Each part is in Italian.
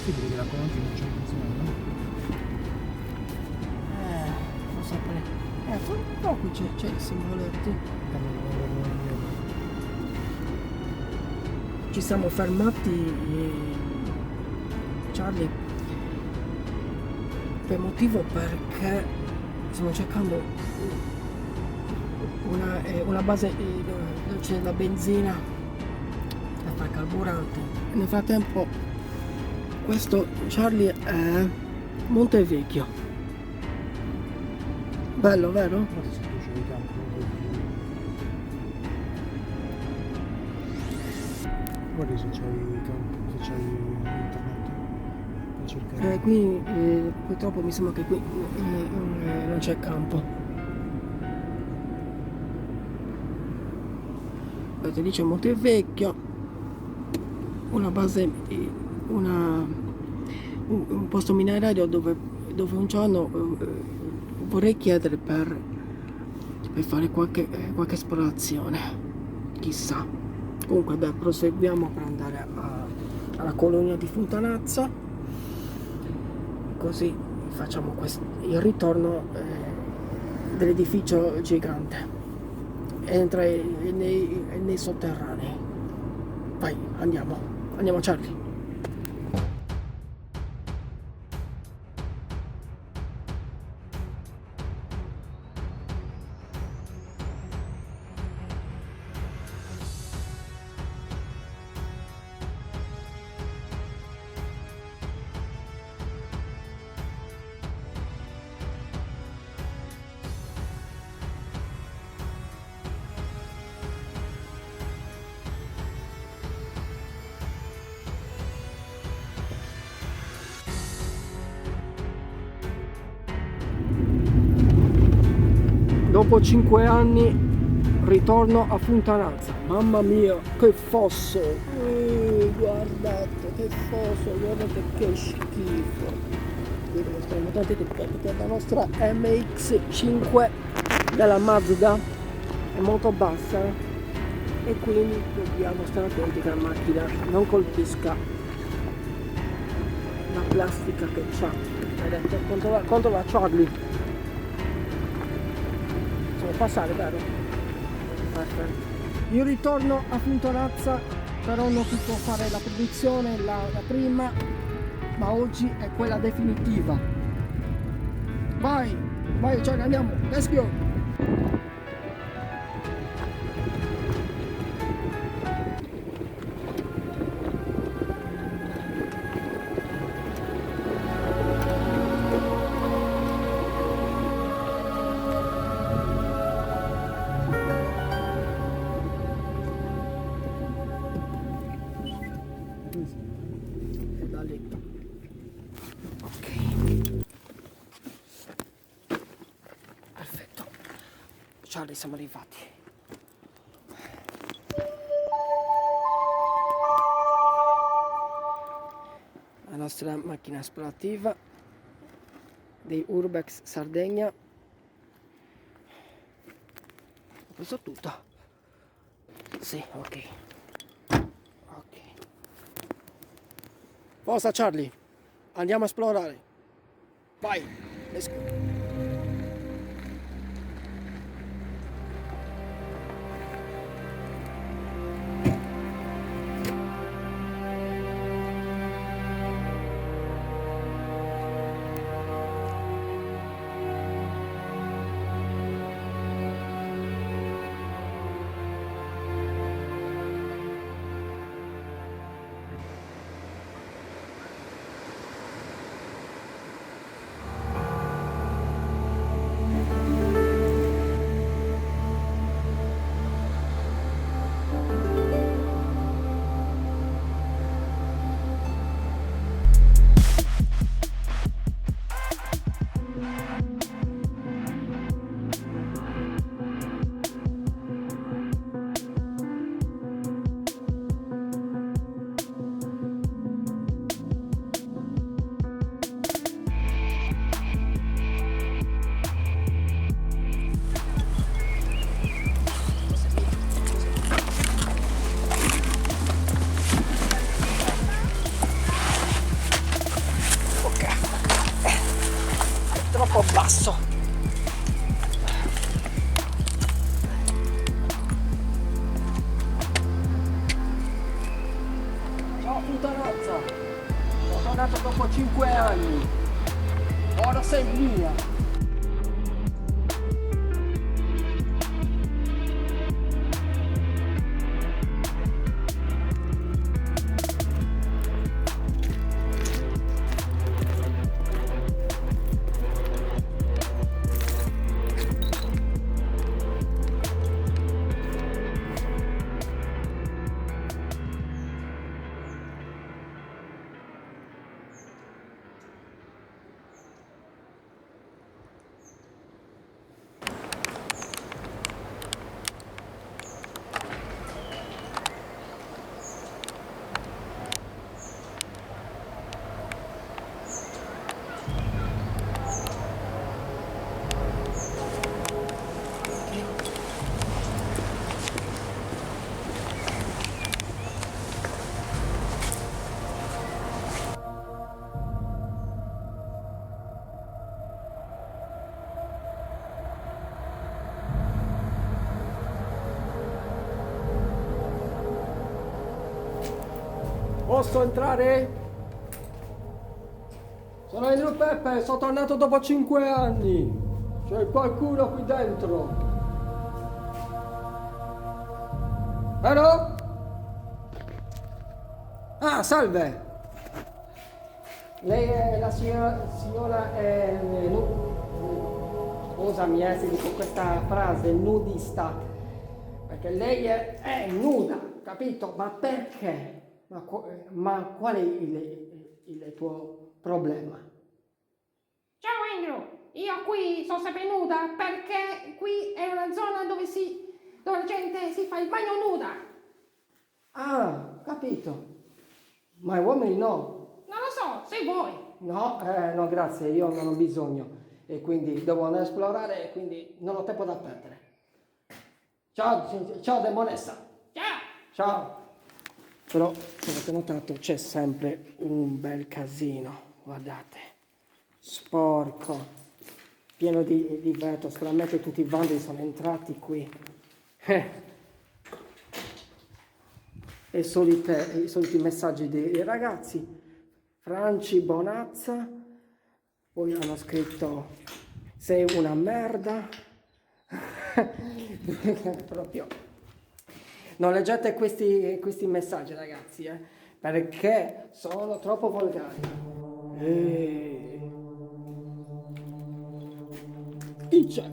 possibile che la Conti non ci funziona? Non saprei. No, qui c'è il simboletto. Ci siamo fermati, Charlie, per motivo perché stiamo cercando una base dove c'è la benzina da fare carburante. Nel frattempo questo, Charlie, è Montevecchio. Bello, vero? Guarda se tu c'hai i campi, guarda se c'hai i campi, se c'hai internet per cercare. Qui purtroppo mi sembra che qui non c'è campo. Vedete, lì c'è Montevecchio, una base, un posto minerario dove un giorno vorrei chiedere per fare qualche esplorazione, chissà. Comunque beh, proseguiamo per andare alla colonia di Fontanazza, così facciamo il ritorno dell'edificio gigante, entra nei sotterranei. Vai, andiamo Charlie. Dopo 5 anni ritorno a Fontanazza. Mamma mia, che fosso! Guardate che fosso, guardate che schifo. Qui devo stare molto attenti perché la nostra MX-5 della Mazda è molto bassa e quindi dobbiamo stare attenti che la macchina non colpisca la plastica che c'ha. Vedete, controlla Charlie. Passare, vero? Perfetto. Io ritorno a Fontanazza, però non posso fare la predizione, la prima, ma oggi è quella definitiva. Vai, cioè andiamo, let's go! Charlie, siamo arrivati. La nostra macchina esplorativa dei Urbex Sardegna. Ho preso tutto. Sì, ok. Forza Charlie, andiamo a esplorare. Vai, let's go. basso. Ciao puttanazza, sono tornato dopo 5 anni, ora sei mia. Posso entrare? Sono Andrew Peppe, sono tornato dopo 5 anni. C'è qualcuno qui dentro. Vero? Ah, salve. Lei è la signora scusami se dico questa frase, nudista. Perché lei è nuda, capito? Ma perché? Ma qual è il tuo problema? Ciao Andrew, io qui sono sempre nuda perché qui è una zona dove la gente si fa il bagno nuda. Ah, capito. Ma gli uomini no. Non lo so, se vuoi. No, no, grazie, io non ho bisogno. E quindi devo andare a esplorare e quindi non ho tempo da perdere. Ciao demonessa. Ciao. Ciao. Però, se avete notato, c'è sempre un bel casino. Guardate. Sporco. Pieno di vetro. Sicuramente tutti i vandali sono entrati qui. E i soliti messaggi dei ragazzi. Franci Bonazza. Poi hanno scritto sei una merda. Proprio. Non leggete questi messaggi, ragazzi, perché sono troppo volgari. Chi c'è?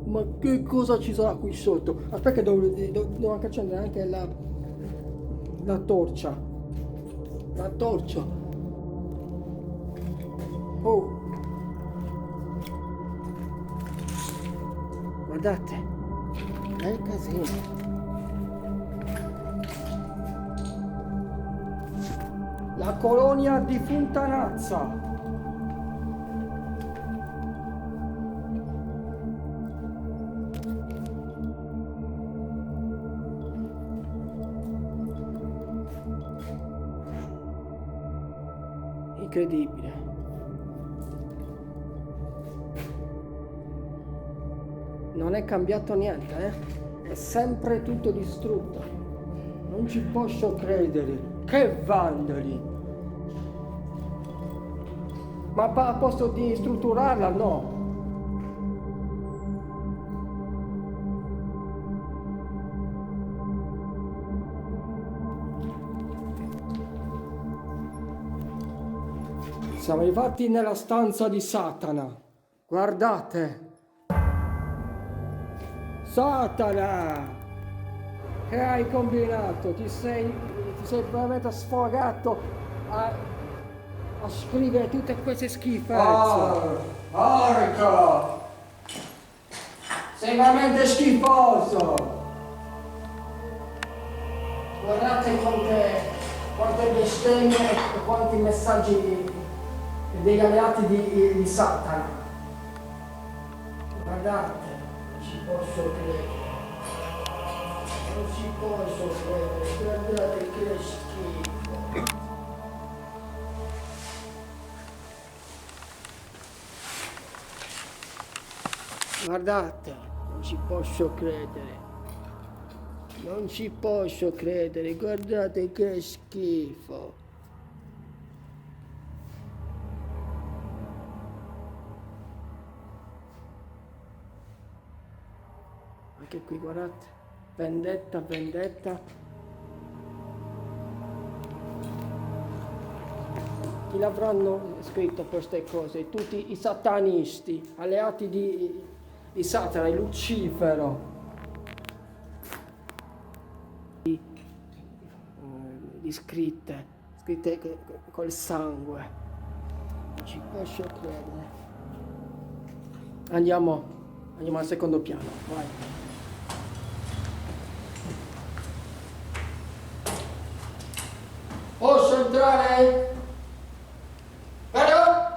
Ma che cosa ci sarà qui sotto? Aspetta che devo anche accendere anche la torcia. La torcia. Oh. Guardate. È il casino. La colonia di Funtanazza. Incredibile. Non è cambiato niente, È sempre tutto distrutto. Non ci posso credere. Che vandali! Ma a posto di strutturarla, no. Siamo arrivati nella stanza di Satana. Guardate. Satana! Che hai combinato? Ti sei veramente sfogato a scrivere tutte queste schifezze. Porco! Sei veramente schifoso! Guardate quante bestemmie e quanti messaggi degli alleati di Satana. Guardate. Non ci posso credere. Non ci posso credere. Guardate che schifo. Guardate, non ci posso credere. Non ci posso credere, guardate che schifo. Anche qui, guardate, vendetta, vendetta. Chi l'avranno scritto queste cose? Tutti i satanisti, alleati di Satana, di Lucifero. Di scritte col sangue. Non ci posso credere. Andiamo al secondo piano, vai. Posso entrare? Vado?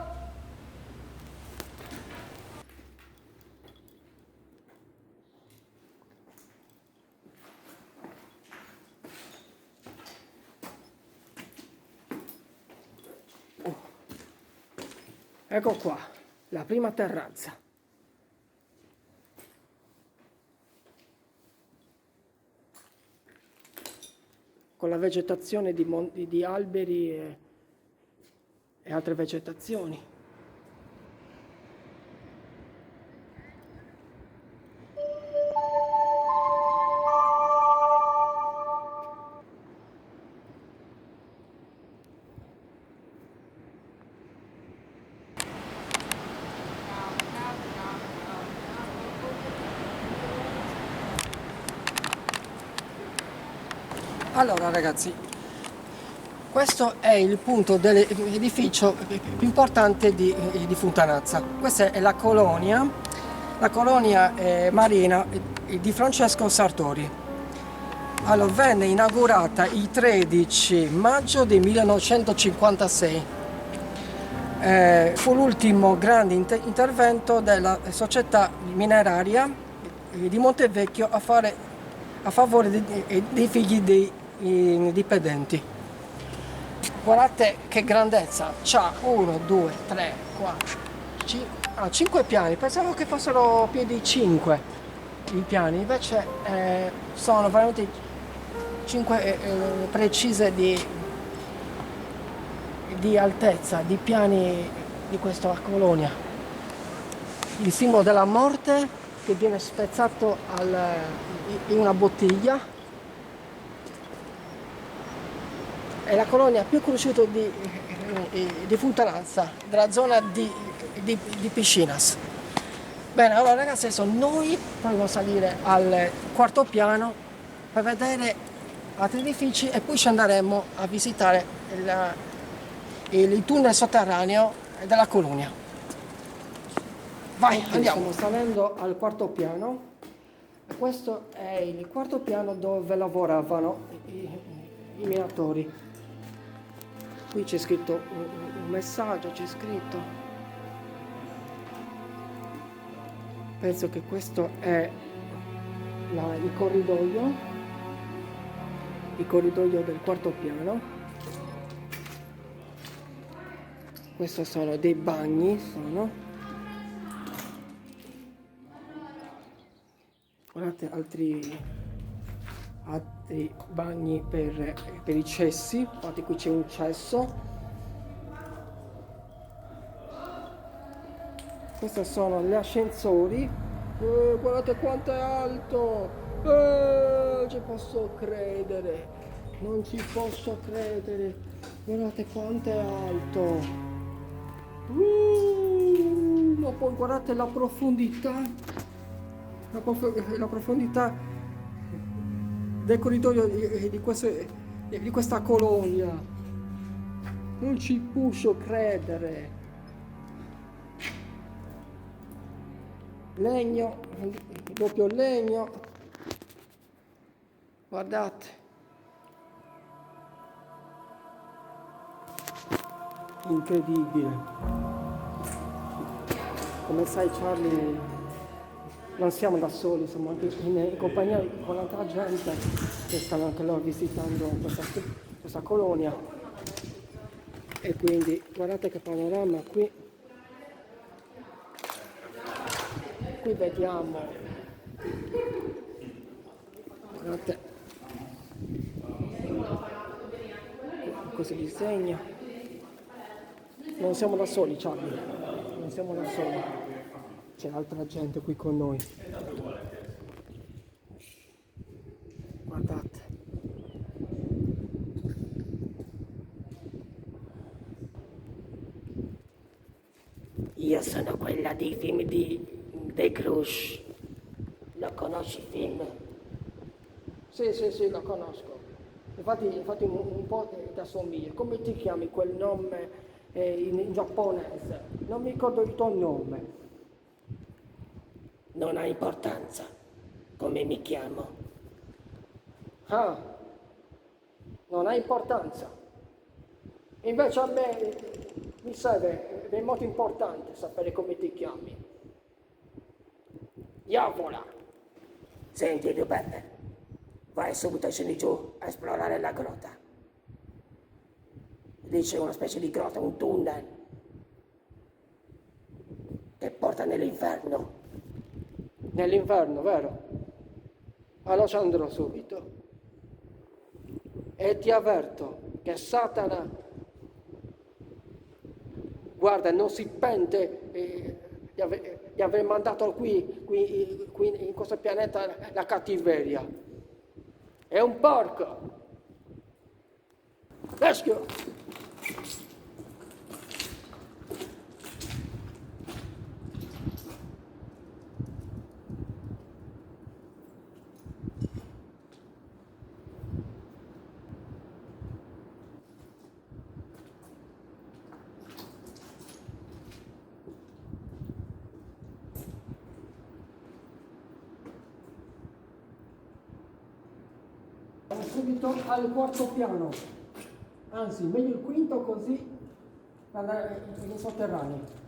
Ecco qua, la prima terrazza. Con la vegetazione di alberi e altre vegetazioni. Allora ragazzi, questo è il punto dell'edificio più importante di Funtanazza. Questa è la colonia marina di Francesco Sartori. Allora, venne inaugurata il 13 maggio del 1956. Fu l'ultimo grande intervento della società mineraria di Montevecchio a favore dei figli dei dipendenti. Guardate che grandezza, c'ha 1, 2, 3, 4, 5 piani, pensavo che fossero più di 5 i piani, invece sono veramente 5 precise di altezza, di piani di questa colonia. Il simbolo della morte che viene spezzato in una bottiglia. È la colonia più conosciuta di Funtanazza, della zona di Piscinas. Bene, allora ragazzi, adesso noi proviamo a salire al quarto piano per vedere altri edifici e poi ci andremo a visitare il tunnel sotterraneo della colonia. Vai, andiamo. Stiamo salendo al quarto piano. Questo è il quarto piano dove lavoravano i minatori. Qui c'è scritto un messaggio, c'è scritto. Penso che questo è il corridoio del quarto piano. Questi sono dei bagni, guardate altri bagni per i cessi. Infatti qui c'è un cesso. Questi sono gli ascensori. Guardate quanto è alto, non ci posso credere, non ci posso credere, guardate quanto è alto. Ma poi guardate la profondità, la profondità del corridoio di questa colonia. Non ci posso credere. Legno, doppio legno, guardate. Incredibile. Come sai Charlie, non siamo da soli, siamo anche in compagnia con altra gente che stanno anche loro visitando questa colonia. E quindi guardate che panorama qui. qui vediamo, guardate, così disegna. Non siamo da soli, Charlie, non siamo da soli, c'è altra gente qui con noi. Guardate. Io sono quella dei film dei Crush. Lo conosci il film? Sì, lo conosco. Infatti un po' ti assomiglia. Come ti chiami quel nome in giapponese? Non mi ricordo il tuo nome. Non ha importanza come mi chiamo. Ah, non ha importanza. Invece a me mi serve, è molto importante sapere come ti chiami. Diavola! Senti, Peppe, vai subito, scendi giù a esplorare la grotta. Lì c'è una specie di grotta, un tunnel che porta nell'inferno. Nell'inferno, vero? Allora ci andrò subito. E ti avverto che Satana, guarda, non si pente di aver mandato qui in questo pianeta la cattiveria. È un porco. Let's go. Subito al quarto piano, anzi meglio il quinto così andare in sotterraneo.